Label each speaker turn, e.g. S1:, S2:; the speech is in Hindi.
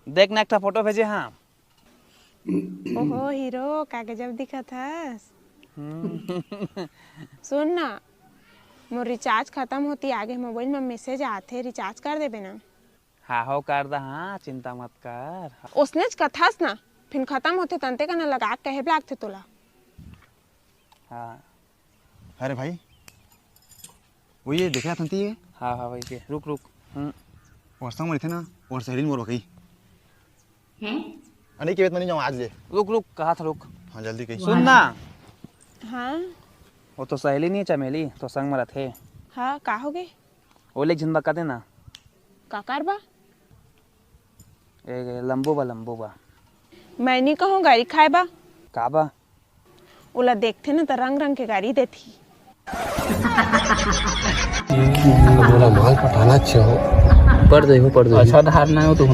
S1: देख ना एक फोटो भेजे। हाँ
S2: ओहो हीरो का गजब दिखत हस। सुन ना, मोर रिचार्ज खत्म होती, आगे मोबाइल में मैसेज आथे, रिचार्ज कर देबे ना।
S1: हाँ हो कर दा। हाँ चिंता मत कर।
S2: उसने कथास ना फिर खत्म होते तंते का ना लगा कहे लागथे तोला।
S1: हाँ
S3: अरे भाई वो ये देख रहा था ये।
S1: हाँ हाँ भाई के रुक रुक।
S3: और संग में थे ना और सहेली मोर बकई अरे के नहीं जाऊँ आज ले।
S1: रुक रुक कहा था रुक।
S3: हाँ जल्दी कही।
S1: सुन ना,
S2: हाँ
S1: वो तो सहेली नहीं है चमेली, तो संग में रथे।
S2: हाँ का हो गए
S1: वो ले झिन बका देना।
S2: का करबा?
S1: लंबो बा।
S2: मैं नहीं कहूँ गाड़ी खाए बा।
S1: का बा?
S2: ओला देखते ना तो रंग रंग के गाड़ी देती।
S4: बोला माल पटाना अच्छा हो, पड़ दे अच्छा धार ना हो तो